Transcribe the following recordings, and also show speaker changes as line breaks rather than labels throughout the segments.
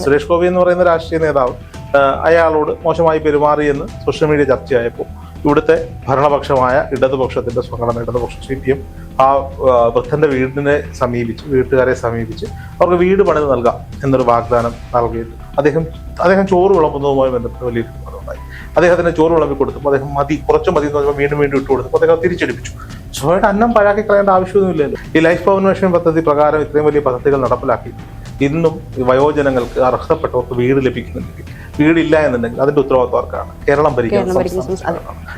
സുരേഷ് ഗോപി എന്ന് പറയുന്ന രാഷ്ട്രീയ നേതാവ് അയാളോട് മോശമായി പെരുമാറിയെന്ന് സോഷ്യൽ മീഡിയ ചർച്ചയായപ്പോൾ ഇവിടുത്തെ ഭരണപക്ഷമായ ഇടതുപക്ഷത്തിന്റെ സംഘടന ഇടതുപക്ഷ CPM ആ വൃദ്ധന്റെ വീട്ടുകാരെ സമീപിച്ച് അവർക്ക് വീട് പണിത് നൽകാം എന്നൊരു വാഗ്ദാനം നൽകിയിട്ട് അദ്ദേഹം ചോറ് വിളമ്പുന്നതുമായി ബന്ധപ്പെട്ട് വലിയ തീരുമാനമുണ്ടായി. അദ്ദേഹത്തിന് ചോറ് വിളമ്പി കൊടുത്തപ്പോൾ അദ്ദേഹം കുറച്ച് മതി എന്ന് പറഞ്ഞാൽ വീണ്ടും ഇട്ട് കൊടുത്തപ്പോൾ അദ്ദേഹം തിരിച്ചടിപ്പിച്ചു. സ്വയമായിട്ട് അന്നം പാഴാക്കി കളയേണ്ട ആവശ്യമൊന്നുമില്ലല്ലോ. ഈ ലൈഫ് ഭവൻ മിഷൻ പദ്ധതി പ്രകാരം ഇത്രയും വലിയ പദ്ധതികൾ നടപ്പിലാക്കി ഇന്നും വയോജനങ്ങൾക്ക് അർഹതപ്പെട്ടവർക്ക് വീട് ലഭിക്കുന്നുണ്ടെങ്കിൽ, വീടില്ല എന്നുണ്ടെങ്കിൽ അതിന്റെ ഉത്തരവാദിത്വം ആർക്കാണ്? കേരളം ഭരിക്കുന്ന.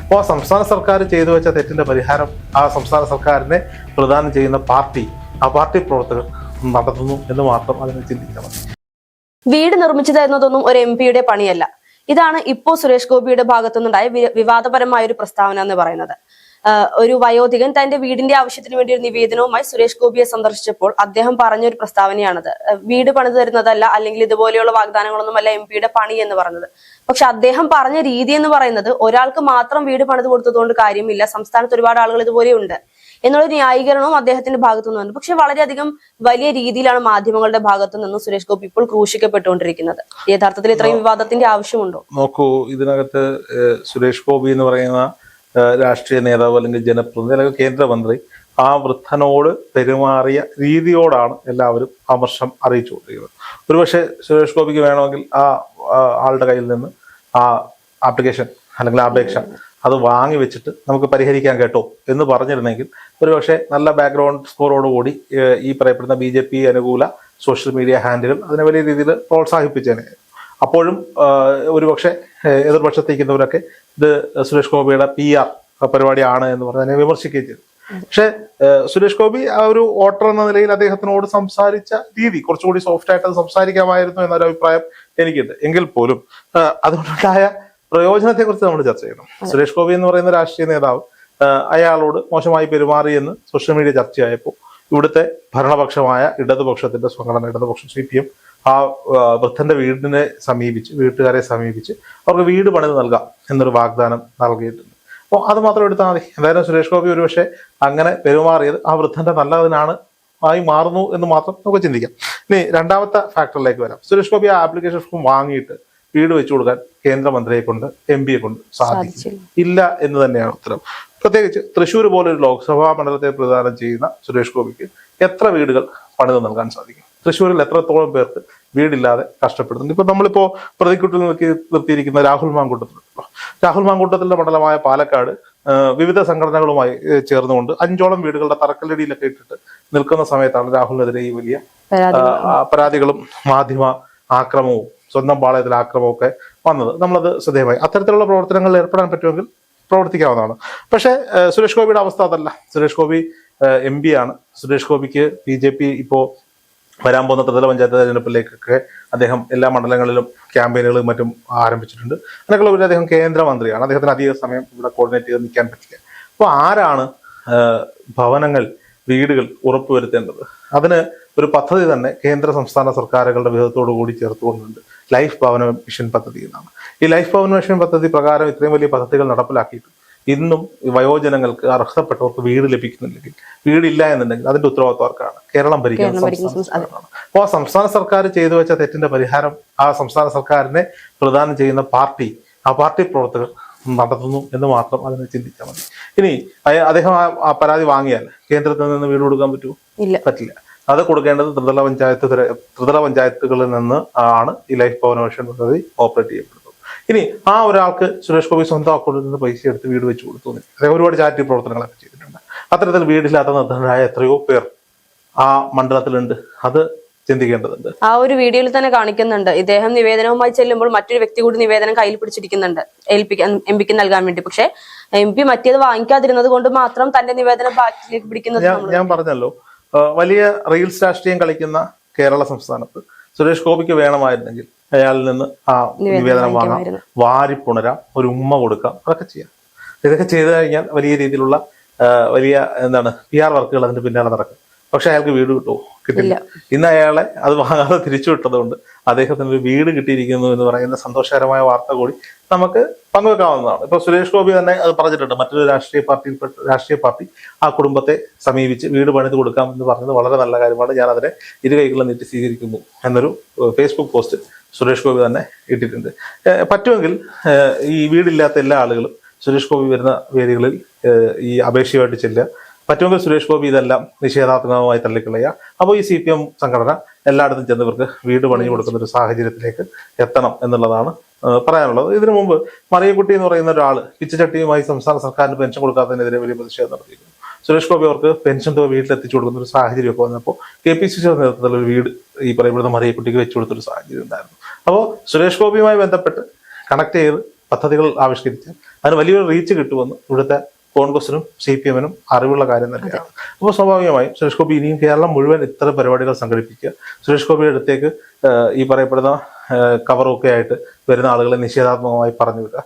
അപ്പോൾ സംസ്ഥാന സർക്കാർ ചെയ്തു വെച്ച തെറ്റിന്റെ പരിഹാരം ആ സംസ്ഥാന സർക്കാരിനെ പ്രദാനം ചെയ്യുന്ന ആ പാർട്ടി പ്രവർത്തകർ നടത്തുന്നു എന്ന് മാത്രം അതിനെ ചിന്തിക്കണം.
വീട് നിർമ്മിച്ചത് എന്നതൊന്നും ഒരു MP യുടെ പണിയല്ല. ഇതാണ് ഇപ്പോൾ സുരേഷ് ഗോപിയുടെ ഭാഗത്തുനിന്നുണ്ടായ വിവാദപരമായ ഒരു പ്രസ്താവന എന്ന് പറയുന്നത്. ഒരു വയോധികൻ തന്റെ വീടിന്റെ ആവശ്യത്തിന് വേണ്ടി ഒരു നിവേദനവുമായി സുരേഷ് ഗോപിയെ സന്ദർശിച്ചപ്പോൾ അദ്ദേഹം പറഞ്ഞൊരു പ്രസ്താവനയാണത്. വീട് പണിത് തരുന്നതല്ല, അല്ലെങ്കിൽ ഇതുപോലെയുള്ള വാഗ്ദാനങ്ങളൊന്നുമല്ല MP യുടെ പണി എന്ന് പറഞ്ഞത്. പക്ഷെ അദ്ദേഹം പറഞ്ഞ രീതി എന്ന് പറയുന്നത് ഒരാൾക്ക് മാത്രം വീട് പണിത് കൊടുത്തതുകൊണ്ട് കാര്യമില്ല, സംസ്ഥാനത്ത് ഒരുപാട് ആളുകൾ ഇതുപോലെ ഉണ്ട് എന്നുള്ള ന്യായീകരണവും അദ്ദേഹത്തിന്റെ ഭാഗത്തു നിന്നുണ്ട്. പക്ഷെ വളരെയധികം വലിയ രീതിയിലാണ് മാധ്യമങ്ങളുടെ ഭാഗത്തു നിന്നും സുരേഷ് ഗോപി ഇപ്പോൾ ക്രൂശിക്കപ്പെട്ടുകൊണ്ടിരിക്കുന്നത്. യഥാർത്ഥത്തിൽ ഇത്രയും വിവാദത്തിന്റെ ആവശ്യമുണ്ടോ?
നോക്കൂ, ഇതിനകത്ത് സുരേഷ് ഗോപി എന്ന് പറയുന്ന രാഷ്ട്രീയ നേതാവ് അല്ലെങ്കിൽ ജനപ്രതിനിധി അല്ലെങ്കിൽ കേന്ദ്രമന്ത്രി ആ വൃദ്ധനോട് പെരുമാറിയ രീതിയോടാണ് എല്ലാവരും അമർഷം അറിയിച്ചുകൊണ്ടിരിക്കുന്നത്. ഒരുപക്ഷെ സുരേഷ് ഗോപിക്ക് വേണമെങ്കിൽ ആ ആളുടെ കയ്യിൽ നിന്ന് ആ ആപ്ലിക്കേഷൻ അല്ലെങ്കിൽ അപേക്ഷ അത് വാങ്ങി വെച്ചിട്ട് നമുക്ക് പരിഹരിക്കാൻ കേട്ടോ എന്ന് പറഞ്ഞിരുന്നെങ്കിൽ ഒരുപക്ഷെ നല്ല ബാക്ക്ഗ്രൗണ്ട് സ്കോറോടുകൂടി ഈ പറയപ്പെടുന്ന BJP അനുകൂല സോഷ്യൽ മീഡിയ ഹാൻഡിലുകൾ അതിനെ വലിയ രീതിയിൽ പ്രോത്സാഹിപ്പിച്ചേനെ. അപ്പോഴും ഒരുപക്ഷെ എതിർപക്ഷത്തേക്കുന്നവരൊക്കെ ഇത് സുരേഷ് ഗോപിയുടെ PR പരിപാടിയാണ് എന്ന് പറഞ്ഞ് അതിനെ വിമർശിക്കുകയും ചെയ്തു. പക്ഷെ സുരേഷ് ഗോപി ആ ഒരു വോട്ടർ എന്ന നിലയിൽ അദ്ദേഹത്തിനോട് സംസാരിച്ച രീതി കുറച്ചുകൂടി സോഫ്റ്റ് ആയിട്ട് അത് സംസാരിക്കാമായിരുന്നു എന്നൊരു അഭിപ്രായം എനിക്കുണ്ട്. എങ്കിൽ പോലും അതുകൊണ്ടുണ്ടായ പ്രയോജനത്തെ കുറിച്ച് നമ്മൾ ചർച്ച ചെയ്യണം. സുരേഷ് ഗോപി എന്ന് പറയുന്ന രാഷ്ട്രീയ നേതാവ് അയാളോട് മോശമായി പെരുമാറിയെന്ന് സോഷ്യൽ മീഡിയ ചർച്ചയായപ്പോൾ ഇവിടുത്തെ ഭരണപക്ഷമായ ഇടതുപക്ഷത്തിന്റെ സംഘടന ഇടതുപക്ഷ CPM ആ വൃദ്ധന്റെ വീട്ടുകാരെ സമീപിച്ച് അവർക്ക് വീട് പണിത് നൽകാം എന്നൊരു വാഗ്ദാനം നൽകിയിട്ടുണ്ട്. അപ്പോൾ അത് മാത്രം എടുത്താൽ മതി. എന്തായാലും സുരേഷ് ഗോപി ഒരുപക്ഷെ അങ്ങനെ പെരുമാറിയത് ആ വൃദ്ധന്റെ നല്ലതിനാണ് ആയി മാറുന്നു എന്ന് മാത്രം നമുക്ക് ചിന്തിക്കാം. ഇനി രണ്ടാമത്തെ ഫാക്ടറിലേക്ക് വരാം. സുരേഷ് ഗോപി ആ ആപ്ലിക്കേഷൻ ഫോം വാങ്ങിയിട്ട് വീട് വെച്ചു കൊടുക്കാൻ കേന്ദ്രമന്ത്രിയെ കൊണ്ട് MP യെ കൊണ്ട് ഇല്ല എന്ന് തന്നെയാണ് ഉത്തരം. പ്രത്യേകിച്ച് തൃശ്ശൂർ പോലെ ഒരു ലോക്സഭാ മണ്ഡലത്തെ പ്രദാനം ചെയ്യുന്ന സുരേഷ് ഗോപിക്ക് എത്ര വീടുകൾ പണിത് നൽകാൻ സാധിക്കും? തൃശ്ശൂരിൽ എത്രത്തോളം പേർക്ക് വീടില്ലാതെ കഷ്ടപ്പെടുന്നുണ്ട്. ഇപ്പൊ നമ്മളിപ്പോ പ്രതിക്കൂട്ടിൽ നിർത്തിയിരിക്കുന്ന രാഹുൽ മാങ്കൂട്ടത്തിന്റെ മണ്ഡലമായ പാലക്കാട് വിവിധ സംഘടനകളുമായി ചേർന്നുകൊണ്ട് 5ഓളം വീടുകളുടെ തറക്കല്ലടിയിലൊക്കെ ഇട്ടിട്ട് നിൽക്കുന്ന സമയത്താണ് രാഹുലിനെതിരെ ഈ വലിയ പരാതികളും മാധ്യമ ആക്രമണവും സ്വന്തം പാളയത്തിൽ ആക്രമണവും ഒക്കെ വന്നത്. നമ്മളത് ശ്രദ്ധേയമായി. അത്തരത്തിലുള്ള പ്രവർത്തനങ്ങളിൽ ഏർപ്പെടാൻ പറ്റുമെങ്കിൽ പ്രവർത്തിക്കാവുന്നതാണ്. പക്ഷേ സുരേഷ് ഗോപിയുടെ അവസ്ഥ അതല്ല. സുരേഷ് ഗോപി MP ആണ്. സുരേഷ് ഗോപിക്ക് BJP ഇപ്പോ വരാൻ പോകുന്ന ത്രിതല പഞ്ചായത്ത് തെരഞ്ഞെടുപ്പിലേക്കൊക്കെ അദ്ദേഹം എല്ലാ മണ്ഡലങ്ങളിലും ക്യാമ്പയിനുകളും മറ്റും ആരംഭിച്ചിട്ടുണ്ട്. അതിനൊക്കെ അദ്ദേഹം കേന്ദ്രമന്ത്രിയാണ്. അദ്ദേഹത്തിന് അധിക സമയം ഇവിടെ കോർഡിനേറ്റ് ചെയ്ത് നിൽക്കാൻ പറ്റില്ല. അപ്പോൾ ആരാണ് വീടുകൾ ഉറപ്പുവരുത്തേണ്ടത്? അതിന് ഒരു പദ്ധതി തന്നെ കേന്ദ്ര സംസ്ഥാന സർക്കാരുകളുടെ വിഹിതത്തോടു കൂടി ചേർത്തുകൊണ്ടുണ്ട് ലൈഫ് ഭവന മിഷൻ പദ്ധതി എന്നാണ്. ഈ ലൈഫ് ഭവന മിഷൻ പദ്ധതി പ്രകാരം ഇത്രയും വലിയ പദ്ധതികൾ നടപ്പിലാക്കിയിട്ട് ഇന്നും വയോജനങ്ങൾക്ക് അർഹതപ്പെട്ടവർക്ക് വീട് ലഭിക്കുന്നുണ്ടെങ്കിൽ, വീടില്ല എന്നുണ്ടെങ്കിൽ അതിന്റെ ഉത്തരവാദിത്വം ആർക്കാണ്? കേരളം ഭരിക്കുന്ന. അപ്പോൾ ആ സംസ്ഥാന സർക്കാർ ചെയ്തു വെച്ച തെറ്റിന്റെ പരിഹാരം ആ സംസ്ഥാന സർക്കാരിനെ പ്രദാനം ചെയ്യുന്ന ആ പാർട്ടി പ്രവർത്തകർ നടത്തുന്നു എന്ന് മാത്രം അതിനെ ചിന്തിച്ചാൽ മതി. ഇനി അദ്ദേഹം ആ പരാതി വാങ്ങിയാൽ കേന്ദ്രത്തിൽ നിന്ന് വീട് കൊടുക്കാൻ പറ്റുമോ? പറ്റില്ല. അത് കൊടുക്കേണ്ടത് ത്രിതല പഞ്ചായത്തുകളിൽ നിന്ന് ആണ് ഈ ലൈഫ് ഭവന മിഷൻ പദ്ധതി ഓപ്പറേറ്റ് ചെയ്യപ്പെടുന്നത്. ഇനി ആ ഒരാൾക്ക് സുരേഷ് ഗോപി സ്വന്തം അക്കൗണ്ടിൽ നിന്ന് പൈസ എടുത്ത് വീട് വെച്ച് കൊടുത്തു. അദ്ദേഹം ഒരുപാട് ചാരിറ്റി പ്രവർത്തനങ്ങളൊക്കെ ചെയ്തിട്ടുണ്ട്. അത്തരത്തിൽ വീടില്ലാത്ത നിർദ്ധനരായ എത്രയോ പേർ ആ മണ്ഡലത്തിലുണ്ട്. അത് ചിന്തിക്കേണ്ടതുണ്ട്.
ആ ഒരു വീഡിയോയിൽ തന്നെ കാണിക്കുന്നുണ്ട്, ഇദ്ദേഹം നിവേദനവുമായി ചെല്ലുമ്പോൾ മറ്റൊരു വ്യക്തി കൂടി നിവേദനം കയ്യിൽ പിടിച്ചിരിക്കുന്നുണ്ട് MP ക്ക് നൽകാൻ വേണ്ടി. പക്ഷെ MP മറ്റേത് വാങ്ങിക്കാതിരുന്നത് കൊണ്ട് മാത്രം തന്റെ നിവേദനം ബാക്കിലേക്ക് പിടിക്കുന്നത്
ഞാൻ പറഞ്ഞല്ലോ. വലിയ റീൽസ് രാഷ്ട്രീയം കളിക്കുന്ന കേരള സംസ്ഥാനത്ത് സുരേഷ് ഗോപിക്ക് വേണമായിരുന്നെങ്കിൽ അയാളിൽ നിന്ന് ആ നിവേദനം വാങ്ങാം, വാരിപ്പുണരാം, ഒരു ഉമ്മ കൊടുക്കാം, അതൊക്കെ ചെയ്യാം. ഇതൊക്കെ ചെയ്തു കഴിഞ്ഞാൽ വലിയ രീതിയിലുള്ള PR വർക്കുകൾ അതിന്റെ പിന്നാലെ നടക്കും. പക്ഷെ അയാൾക്ക് വീട് കിട്ടുമോ? കിട്ടില്ല.
ഇല്ല.
ഇന്ന് അയാളെ അത് വാങ്ങാതെ തിരിച്ചു വിട്ടതുകൊണ്ട് അദ്ദേഹത്തിന് ഒരു വീട് കിട്ടിയിരിക്കുന്നു എന്ന് പറയുന്ന സന്തോഷകരമായ വാർത്ത കൂടി നമുക്ക് പങ്കുവെക്കാവുന്നതാണ്. ഇപ്പൊ സുരേഷ് ഗോപി തന്നെ അത് പറഞ്ഞിട്ടുണ്ട്. മറ്റൊരു രാഷ്ട്രീയ പാർട്ടി ആ കുടുംബത്തെ സമീപിച്ച് വീട് പണിത് കൊടുക്കാം എന്ന് പറഞ്ഞത് വളരെ നല്ല കാര്യമാണ്. ഞാൻ അതിനെ ഇരുകൈകളും നീട്ടി സ്വീകരിക്കുന്നു എന്നൊരു ഫേസ്ബുക്ക് പോസ്റ്റ് സുരേഷ് ഗോപി തന്നെ ഇട്ടിട്ടുണ്ട്. പറ്റുമെങ്കിൽ ഈ വീടില്ലാത്ത എല്ലാ ആളുകളും സുരേഷ് ഗോപി വരുന്ന വേദികളിൽ ഈ അപേക്ഷയുമായിട്ട് ചെല്ലുക. പറ്റുമെങ്കിൽ സുരേഷ് ഗോപി ഇതെല്ലാം നിഷേധാത്മകമായി തള്ളിക്കളയുക. അപ്പോൾ ഈ CPM സംഘടന എല്ലായിടത്തും ചെന്നവർക്ക് വീട് പണിഞ്ഞു കൊടുക്കുന്ന ഒരു സാഹചര്യത്തിലേക്ക് എത്തണം എന്നുള്ളതാണ് പറയാനുള്ളത്. ഇതിനു മുമ്പ് മറിയക്കുട്ടി എന്ന് പറയുന്ന ഒരാൾ പിച്ചച്ചട്ടിയുമായി സംസ്ഥാന സർക്കാരിന് പെൻഷൻ കൊടുക്കാത്തതിനെതിരെ വലിയ പ്രതിഷേധം നടത്തിയിരുന്നു. സുരേഷ് ഗോപി അവർക്ക് പെൻഷൻ തുക വീട്ടിലെത്തിച്ചു കൊടുക്കുന്ന ഒരു സാഹചര്യമൊക്കെ വന്നപ്പോൾ KPCC നേതൃത്വത്തിൽ ഒരു വീട് ഈ പറയുന്ന മറിയക്കുട്ടിക്ക് വെച്ചു കൊടുത്തൊരു സാഹചര്യം ഉണ്ടായിരുന്നു. അപ്പോൾ സുരേഷ് ഗോപിയുമായി ബന്ധപ്പെട്ട് കണക്ട് ചെയ്ത് പദ്ധതികൾ ആവിഷ്കരിച്ച് അതിന് വലിയൊരു റീച്ച് കിട്ടുമെന്ന് ഇവിടുത്തെ കോൺഗ്രസിനും CPM-നും അറിവുള്ള കാര്യം തന്നെയാണ്. അപ്പോൾ സ്വാഭാവികമായും സുരേഷ് ഗോപി ഇനിയും കേരളം മുഴുവൻ ഇത്തരം പരിപാടികൾ സംഘടിപ്പിക്കുക. സുരേഷ് ഗോപിയുടെ അടുത്തേക്ക് ഈ പറയപ്പെടുന്ന കവറൊക്കെ ആയിട്ട് വരുന്ന ആളുകളെ നിഷേധാത്മകമായി പറഞ്ഞു വിടുക.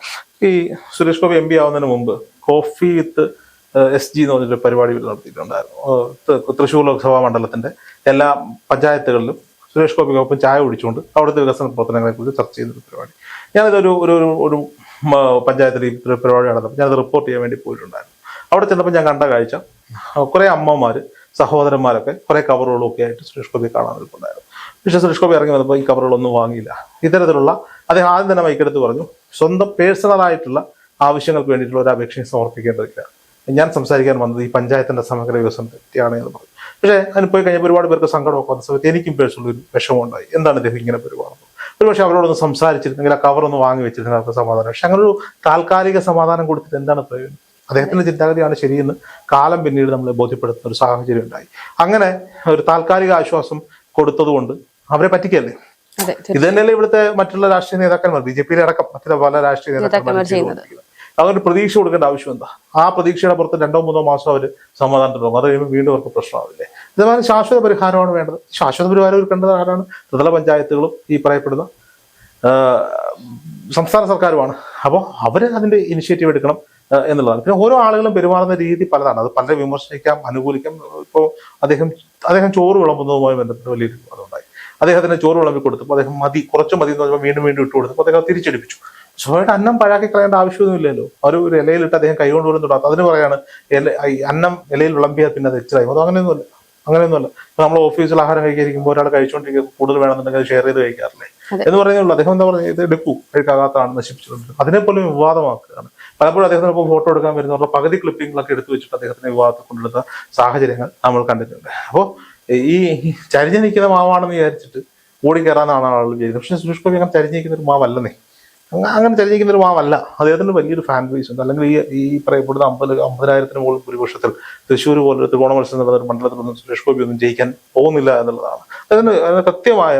ഈ സുരേഷ് ഗോപി MP ആവുന്നതിന് മുമ്പ് കോഫി വിത്ത് SG എന്ന് പറഞ്ഞൊരു പരിപാടി നടത്തിയിട്ടുണ്ടായിരുന്നു. തൃശ്ശൂർ ലോക്സഭാ മണ്ഡലത്തിന്റെ എല്ലാ പഞ്ചായത്തുകളിലും സുരേഷ് ഗോപിക്കൊപ്പം ചായ കുടിച്ചുകൊണ്ട് അവിടുത്തെ വികസന പ്രവർത്തനങ്ങളെ കുറിച്ച് ചർച്ച ചെയ്യുന്നൊരു പരിപാടി. ഞാനിതൊരു ഒരു പഞ്ചായത്തിൽ ഈ പരിപാടി നടന്നപ്പോൾ ഞാനത് റിപ്പോർട്ട് ചെയ്യാൻ വേണ്ടി പോയിട്ടുണ്ടായിരുന്നു. അവിടെ ചെന്നപ്പോൾ ഞാൻ കണ്ട കാഴ്ച കുറെ അമ്മമാര് സഹോദരന്മാരൊക്കെ കുറെ കവറുകളും ഒക്കെ ആയിട്ട് സുരേഷ് ഗോപി കാണാൻ നിൽപ്പുണ്ടായിരുന്നു. പക്ഷെ സുരേഷ് ഗോപി ഇറങ്ങി വന്നപ്പോൾ ഈ കവറുകളൊന്നും വാങ്ങിയില്ല. ഇത്തരത്തിലുള്ള അദ്ദേഹം ആദ്യം തന്നെ മൈക്കെടുത്ത് പറഞ്ഞു, സ്വന്തം പേഴ്സണലായിട്ടുള്ള ആവശ്യങ്ങൾക്ക് വേണ്ടിയിട്ടുള്ള ഒരു അപേക്ഷയും സമർപ്പിക്കേണ്ടതില്ല. ഞാൻ സംസാരിക്കാൻ വന്നത് ഈ പഞ്ചായത്തിന്റെ സമഗ്ര വികസനത്തെ പറ്റിയാണ് എന്ന് പറഞ്ഞു. പക്ഷേ അതിന് പോയി കഴിഞ്ഞപ്പോൾ ഒരുപാട് പേർക്ക് സങ്കടമൊക്കെ വന്ന സമയത്ത് എനിക്കും പേഴ്സണൽ ഒരു വിഷമമുണ്ടായി. എന്താണ് ഇദ്ദേഹം ഇങ്ങനെ പെരുമാറുന്നത്? ഒരുപക്ഷെ അവരോടൊന്ന് സംസാരിച്ചിരുന്നെങ്കിൽ ആ കവറൊന്ന് വാങ്ങി വെച്ചിരുന്നെങ്കിൽ അവർക്ക് സമാധാനം. പക്ഷെ അങ്ങനെ ഒരു താൽക്കാലിക സമാധാനം കൊടുത്തിട്ട് എന്താണ് പ്രയോജനം? അദ്ദേഹത്തിന്റെ ചിന്താഗതിയാണ് ശരിയെന്ന് കാലം പിന്നീട് നമ്മളെ ബോധ്യപ്പെടുത്തുന്ന ഒരു സാഹചര്യം ഉണ്ടായി. അങ്ങനെ ഒരു താൽക്കാലിക ആശ്വാസം കൊടുത്തതുകൊണ്ട് അവരെ പറ്റിക്കല്ലേ? ഇത് തന്നെയല്ലേ ഇവിടുത്തെ മറ്റുള്ള രാഷ്ട്രീയ നേതാക്കന്മാർ BJP-യിലെ അടക്കം മറ്റുള്ള പല രാഷ്ട്രീയ നേതാക്കന്മാർ അവർക്ക് പ്രതീക്ഷ കൊടുക്കേണ്ട ആവശ്യം എന്താ? ആ പ്രതീക്ഷയുടെ പുറത്ത് 2-3 മാസം അവർ സമാധാനത്തിൽ പോകും. അത് കഴിയുമ്പോൾ വീണ്ടും അവർക്ക് പ്രശ്നമാവില്ലേ? ഇതുപോലെ ശാശ്വത പരിഹാരമാണ് വേണ്ടത്. ശാശ്വത പരിഹാരം ഒരുക്കേണ്ടത് ആരാണ്? ത്രിതല പഞ്ചായത്തുകളും ഈ പറയപ്പെടുന്ന സംസ്ഥാന സർക്കാരുമാണ്. അപ്പോൾ അവർ അതിന്റെ ഇനിഷ്യേറ്റീവ് എടുക്കണം എന്നുള്ളതാണ്. പിന്നെ ഓരോ ആളുകളും പെരുമാറുന്ന രീതി പലതാണ്. അത് പലരെ വിമർശിക്കാം, അനുകൂലിക്കാം. ഇപ്പോൾ അദ്ദേഹം ചോറ് വിളമ്പുന്നതുമായി ബന്ധപ്പെട്ട് വലിയൊരു അതുണ്ടായി. അദ്ദേഹത്തിന് ചോറ് വിളമ്പി കൊടുത്തപ്പോൾ അദ്ദേഹം കുറച്ച് മതി എന്ന് പറഞ്ഞപ്പോൾ വീണ്ടും ഇട്ട് കൊടുത്തപ്പോൾ അദ്ദേഹം തിരിച്ചടിപ്പിച്ചു. സ്വയമായിട്ട് അന്നം പഴാക്കി കളയേണ്ട ആവശ്യമൊന്നുമില്ലല്ലോ. ഒരു ഇലയിലിട്ട് അദ്ദേഹം കൈകൊണ്ട് പോലും തൊടാത്ത അതിന് പറയാണ് അന്നം ഇലയിൽ വിളമ്പിയാൽ പിന്നെ അത് എച്ചറായി. അത് അങ്ങനെയൊന്നുമല്ല. നമ്മൾ ഓഫീസിൽ ആഹാരം കഴിക്കാതിരിക്കുമ്പോൾ ഒരാൾ കഴിച്ചുകൊണ്ടിരിക്കുക കൂടുതൽ വേണമെന്നുണ്ടെങ്കിൽ അത് ഷെയർ ചെയ്ത് കഴിക്കാറില്ലേ എന്ന് പറയുന്നുള്ളൂ. അദ്ദേഹം എന്താ പറഞ്ഞത്? ഇത് എടുക്കൂ, കഴിക്കാത്തതാണ്, നശിപ്പിച്ചിട്ടുണ്ട്. അതിനെപ്പോലും വിവാദമാക്കുകയാണ്. പലപ്പോഴും അദ്ദേഹത്തിന് ഇപ്പോൾ ഫോട്ടോ എടുക്കാൻ വരുന്നവരുടെ പകുതി ക്ലിപ്പിങ്ങളൊക്കെ എടുത്തു വെച്ചിട്ട് അദ്ദേഹത്തിനെ വിവാദത്തിൽ കൊണ്ടെടുത്ത സാഹചര്യങ്ങൾ നമ്മൾ കണ്ടിട്ടുണ്ട്. അപ്പോൾ ഈ ചരിഞ്ഞ് നിൽക്കുന്ന മാവാണെന്ന് വിചാരിച്ചിട്ട് ഓടിക്കയറാനാണ് ആളുകൾ ചെയ്യുന്നത്. പക്ഷേ സുരേഷ് ഗോപി അങ്ങനെ ചരിഞ്ഞ് നിൽക്കുന്ന ഒരു മാവല്ലെന്നേ. അങ്ങനെ ചരിഞ്ഞിരിക്കുന്ന ഒരു മാവല്ല. അദ്ദേഹത്തിന് വലിയൊരു ഫാൻ ബേസ് ഉണ്ട്. അല്ലെങ്കിൽ ഈ പറയപ്പെടുന്ന 50,000-ന് മുകളിൽ ഭൂരിപക്ഷത്തിൽ തൃശ്ശൂർ പോലൊരു ത്രികോണ മത്സരം നടന്ന ഒരു മണ്ഡലത്തിലൊന്നും സുരേഷ് ഗോപി ഒന്നും ജയിക്കാൻ പോകുന്നില്ല എന്നുള്ളതാണ്. അതിന് കൃത്യമായ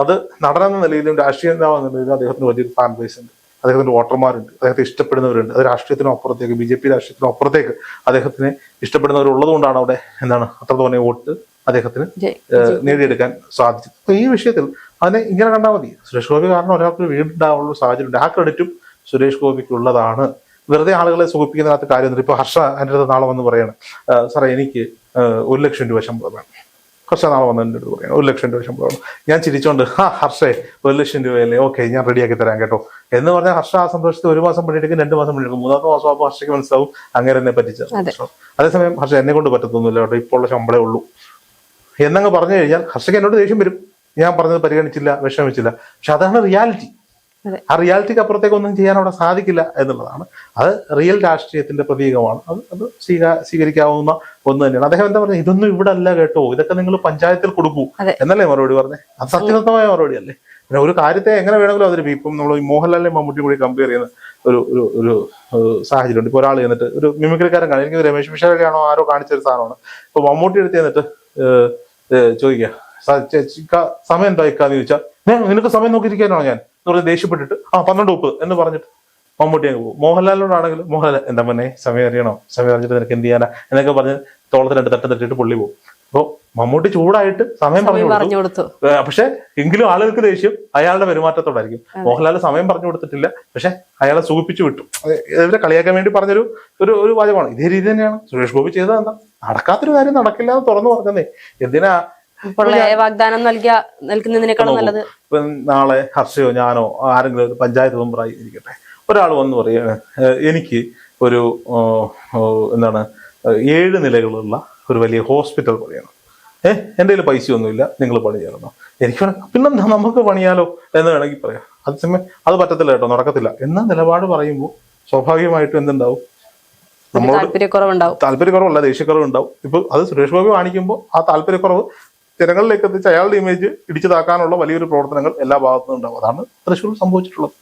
അത് നടനെന്ന നിലയിലും രാഷ്ട്രീയ നേതാവെന്ന നിലയിലും അദ്ദേഹത്തിന് വലിയൊരു ഫാൻ ബേസ് ഉണ്ട്. അദ്ദേഹത്തിന്റെ വോട്ടർമാരുണ്ട്, അദ്ദേഹത്തെ ഇഷ്ടപ്പെടുന്നവരുണ്ട്. അത് രാഷ്ട്രീയത്തിനും അപ്പുറത്തേക്ക് BJP രാഷ്ട്രീയത്തിനും അപ്പുറത്തേക്ക് അദ്ദേഹത്തിനെ ഇഷ്ടപ്പെടുന്നവരുള്ളത് കൊണ്ടാണ് അവിടെ അത്ര തോന്നിയ വോട്ട് അദ്ദേഹത്തിന് നേടിയെടുക്കാൻ സാധിച്ചത്. അപ്പൊ ഈ വിഷയത്തിൽ അതിനെ ഇങ്ങനെ കണ്ടാൽ മതി. സുരേഷ് ഗോപി കാരണം ഒരാൾക്ക് വീടുണ്ടാവാനുള്ള സാഹചര്യം ഉണ്ട്. ആ ക്രെഡിറ്റും സുരേഷ് ഗോപിക്കുള്ളതാണ്. വെറുതെ ആളുകളെ സുഖിപ്പിക്കുന്നതിനകത്ത് കാര്യമൊന്നുമില്ല. ഇപ്പൊ ഹർഷ എൻ്റെ അടുത്ത് നാളെ വന്ന് പറയാണ്, സാറേ എനിക്ക് 1 ലക്ഷം രൂപ ശമ്പളം വേണം. കുറച്ച് നാളെ വന്ന് എൻ്റെ അടുത്ത് പറയണം 1 ലക്ഷം രൂപ ശമ്പളം വേണം. ഞാൻ ചിരിച്ചോണ്ട് ഹർഷേ 1 ലക്ഷം രൂപയല്ലേ, ഓക്കെ ഞാൻ റെഡിയാക്കി തരാം കേട്ടോ എന്ന് പറഞ്ഞാൽ ഹർഷ ആ സന്തോഷത്തിൽ 1 മാസം പണിയെടുക്കും, 2 മാസം പണിയെടുക്കും, 3-ാമത്തെ മാസം ആകുമ്പോൾ ഹർഷയ്ക്ക് മനസ്സിലാവും അങ്ങനെ എന്നെ പറ്റിച്ചത്. അതേസമയം ഹർഷ എന്നെ കൊണ്ട് പറ്റത്തൊന്നുമില്ല കേട്ടോ, ഇപ്പോൾ ഉള്ള ശമ്പളമേ ഉള്ളൂ എന്നങ്ങ് പറഞ്ഞു കഴിഞ്ഞാൽ ഹർഷയ്ക്ക് എന്നോട് ദേഷ്യം വരും. ഞാൻ പറഞ്ഞത് പരിഗണിച്ചില്ല, വിഷമിച്ചില്ല. പക്ഷെ അതാണ് റിയാലിറ്റി. ആ റിയാലിറ്റിക്ക് അപ്പുറത്തേക്ക് ഒന്നും ചെയ്യാൻ അവിടെ സാധിക്കില്ല എന്നുള്ളതാണ്. അത് റിയൽ രാഷ്ട്രീയത്തിന്റെ പ്രതീകമാണ്. അത് സ്വീകരിക്കാവുന്ന ഒന്ന് തന്നെയാണ്. അദ്ദേഹം എന്താ പറഞ്ഞത്? ഇതൊന്നും ഇവിടെ അല്ല കേട്ടോ, ഇതൊക്കെ നിങ്ങൾ പഞ്ചായത്തിൽ കൊടുക്കൂ എന്നല്ലേ മറുപടി പറഞ്ഞത്? അത് സത്യസന്ധമായ മറുപടി അല്ലേ? പിന്നെ ഒരു കാര്യത്തെ എങ്ങനെ വേണമെങ്കിലും അവതരിപ്പിക്കും. ഇപ്പം നമ്മൾ ഈ മോഹൻലാലിനെ മമ്മൂട്ടി കൂടി കമ്പയർ ചെയ്യുന്ന ഒരു സാഹചര്യമുണ്ട്. ഇപ്പൊ ഒരാൾ ചെന്നിട്ട് ഒരു മിമിക്രിക്കാരൻ കാണും, എനിക്ക് രമേശ് പിഷാരടിയാണോ ആരോ കാണിച്ചൊരു സാധനമാണ്. ഇപ്പൊ മമ്മൂട്ടി എടുത്ത് ചെന്നിട്ട് ചോദിക്കുക, സമയം എന്താ ഇക്കാന്ന് ചോദിച്ചാൽ നിനക്ക് സമയം നോക്കിയിരിക്കാനാണോ ഞാൻ എന്ന് പറഞ്ഞ് ദേഷ്യപ്പെട്ടിട്ട് 12:30 എന്ന് പറഞ്ഞിട്ട് മമ്മൂട്ടി അങ്ങ് പോകും. മോഹൻലാലിനോടാണെങ്കിൽ മോഹൻലാൽ എന്താ പറഞ്ഞേ സമയം അറിയണോ, സമയം അറിഞ്ഞിട്ട് നിനക്ക് എന്ത് ചെയ്യാനാ എന്നൊക്കെ പറഞ്ഞ് തോളത്തിന് 2 തട്ടം തട്ടിയിട്ട് പുള്ളി പോകും. അപ്പൊ മമ്മൂട്ടി ചൂടായിട്ട് സമയം പറഞ്ഞു
പറഞ്ഞു
കൊടുത്തു.
കൊടുത്തു.
പക്ഷെ എങ്കിലും ആളുകൾക്ക് ദേഷ്യം അയാളുടെ പെരുമാറ്റത്തോടായിരിക്കും. മോഹൻലാൽ സമയം പറഞ്ഞു കൊടുത്തിട്ടില്ല, പക്ഷെ അയാളെ സൂചിപ്പിച്ചു വിട്ടു. ഇവരെ കളിയാക്കാൻ വേണ്ടി പറഞ്ഞൊരു ഒരു വാചകമാണ്. ഇതേ രീതി തന്നെയാണ് സുരേഷ് ഗോപി ചെയ്തത്. എന്താ നടക്കാത്തൊരു കാര്യം നടക്കില്ല എന്ന് തുറന്നു പറഞ്ഞതേ. എന്തിനാ
പൊള്ളയായ വാഗ്ദാനം നൽകുന്നതിനേക്കാളും നല്ലത്.
ഇപ്പൊ നാളെ ഹർഷയോ ഞാനോ ആരെങ്കിലും ഒരു പഞ്ചായത്ത് മെമ്പറായി ഇരിക്കട്ടെ, ഒരാൾ വന്ന് പറയാണ് എനിക്ക് ഒരു എന്താണ് 7 നിലകളുള്ള ഒരു വലിയ ഹോസ്പിറ്റൽ പണിയണം, എൻ്റെ കയ്യിൽ പൈസയൊന്നുമില്ല, നിങ്ങൾ പണി ചെയ്യണം. എനിക്ക് പിന്നെന്താ നമുക്ക് പണിയാലോ എന്ന് വേണമെങ്കിൽ പറയാം. അതേസമയം അത് പറ്റത്തില്ല കേട്ടോ, നടക്കത്തില്ല എന്ന നിലപാട് പറയുമ്പോൾ സ്വാഭാവികമായിട്ടും എന്തുണ്ടാവും? നമ്മളോട് താല്പര്യക്കുറവല്ല, ദേഷ്യക്കുറവ് ഉണ്ടാവും. ഇപ്പൊ അത് സുരേഷ് ഗോപി കാണിക്കുമ്പോൾ ആ താല്പര്യക്കുറവ് ജനങ്ങളിലേക്ക് എത്തിച്ച് അയാളുടെ ഇമേജ് ഇടിച്ചു താക്കാനുള്ള വലിയൊരു പ്രവർത്തനങ്ങൾ എല്ലാ ഭാഗത്തും ഉണ്ടാവും. അതാണ് തൃശ്ശൂർ സംഭവിച്ചിട്ടുള്ളത്.